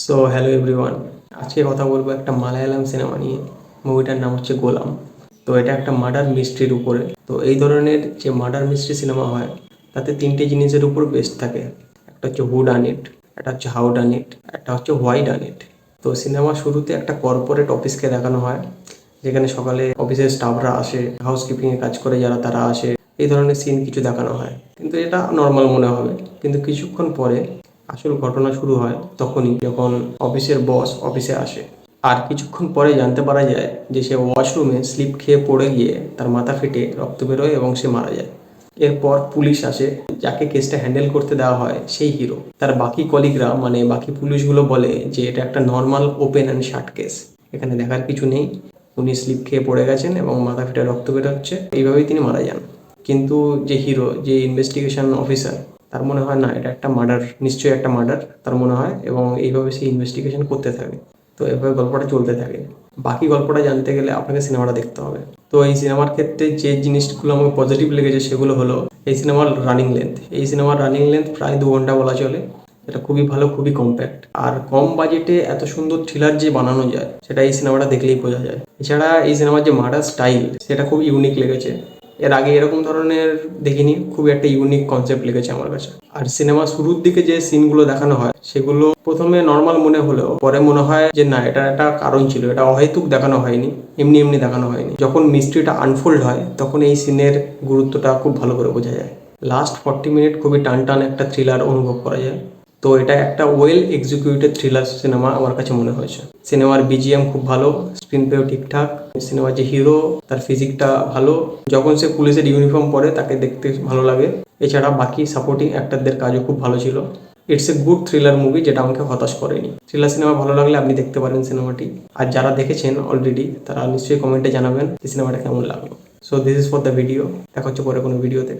So hello everyone, আজকে কথা বলবো একটা মালায়ালাম সিনেমা নিয়ে। মুভিটার নাম হচ্ছে গোলাম। তো এটা একটা মার্ডার মিস্ট্রির উপরে। তো এই ধরনের যে মার্ডার মিস্ট্রি সিনেমা হয় তাতে তিনটে জিনিসের উপর বেস্ট থাকে। একটা হচ্ছে হু ডান ইট, একটা হচ্ছে হাউ ডান ইট, একটা হচ্ছে হোয়াই ডান ইট। তো সিনেমা শুরুতে একটা কর্পোরেট অফিসকে দেখানো হয়, যেখানে সকালে অফিসের স্টাফরা আসে, হাউসকিপিংয়ে কাজ করে যারা তারা আসে। এই ধরনের সিন কিছু দেখানো হয়, কিন্তু এটা নর্মাল মনে হবে। কিন্তু কিছুক্ষণ পরে আসল ঘটনা শুরু হয় তখনই, যখন অফিসের বস অফিসে আসে। আর কিছুক্ষণ পরে জানতে পারা যায় যে সে ওয়াশরুমে স্লিপ খেয়ে পড়ে গিয়ে তার মাথা ফেটে রক্ত বেরোয় এবং সে মারা যায়। এরপর পুলিশ আসে, যাকে কেসটা হ্যান্ডেল করতে দেওয়া হয় সেই হিরো। তার বাকি কলিগরা মানে বাকি পুলিশগুলো বলে যে এটা একটা normal open and shirt case, এখানে দেখার কিছু নেই। উনি স্লিপ খেয়ে পড়ে গেছেন এবং মাথা ফেটে রক্ত বেরোচ্ছে, এইভাবেই তিনি মারা যান। কিন্তু যে হিরো, যে ইনভেস্টিগেশন অফিসার, তার মনে হয় না এটা একটা মার্ডার, নিশ্চয়ই একটা মার্ডার তার মনে হয়, এবং এইভাবে সে ইনভেস্টিগেশন করতে থাকে। তো এভাবে গল্পটা চলতে থাকে। বাকি গল্পটা জানতে গেলে আপনাকে সিনেমাটা দেখতে হবে। তো এই সিনেমার ক্ষেত্রে যে জিনিসগুলো আমার পজিটিভ লেগেছে সেগুলো হলো এই সিনেমার রানিং লেন্থ। এই সিনেমার রানিং লেন্থ প্রায় 2 ঘন্টা বলা চলে। এটা খুবই ভালো, খুবই কম্প্যাক্ট। আর কম বাজেটে এত সুন্দর থ্রিলার যে বানানো যায় সেটা এই সিনেমাটা দেখলেই বোঝা যায়। এছাড়া এই সিনেমার যে মার্ডার স্টাইল সেটা খুব ইউনিক লেগেছে। এর আগে এরকম ধরনের দেখিনি, খুবই একটা ইউনিক কনসেপ্ট লেগেছে আমার কাছে। আর সিনেমা শুরুর দিকে যে সিনগুলো দেখানো হয় সেগুলো প্রথমে নর্মাল মনে হলেও পরে মনে হয় যে না, এটা একটা কারণ ছিল, এটা অহেতুক দেখানো হয়নি, এমনি এমনি দেখানো হয়নি। যখন মিস্ট্রিটা আনফোল্ড হয় তখন এই সিনের গুরুত্বটা খুব ভালো করে বোঝা যায়। লাস্ট 40 মিনিট খুবই টান টান একটা থ্রিলার অনুভব করা যায়। তো এটা একটা ওয়েল এক্সিকিউটেড থ্রিলার সিনেমা আমার কাছে মনে হয়েছে। সিনেমার বিজিএম খুব ভালো, স্ক্রিন প্লেও ঠিকঠাক। সিনেমার যে হিরো, তার ফিজিকটা ভালো, যখন সে পুলিশের ইউনিফর্ম পরে তাকে দেখতে ভালো লাগে। এছাড়া বাকি সাপোর্টিং অ্যাক্টরদের কাজও খুব ভালো ছিল। It's a good thriller movie, যেটা আমাকে হতাশ করেনি। থ্রিলার সিনেমা ভালো লাগলে আপনি দেখতে পারেন সিনেমাটি। আর যারা দেখেছেন অলরেডি তারা নিশ্চয়ই কমেন্টে জানাবেন এই সিনেমাটা কেমন লাগলো। So this is for the video. দেখা হচ্ছে পরে কোনো ভিডিওতে।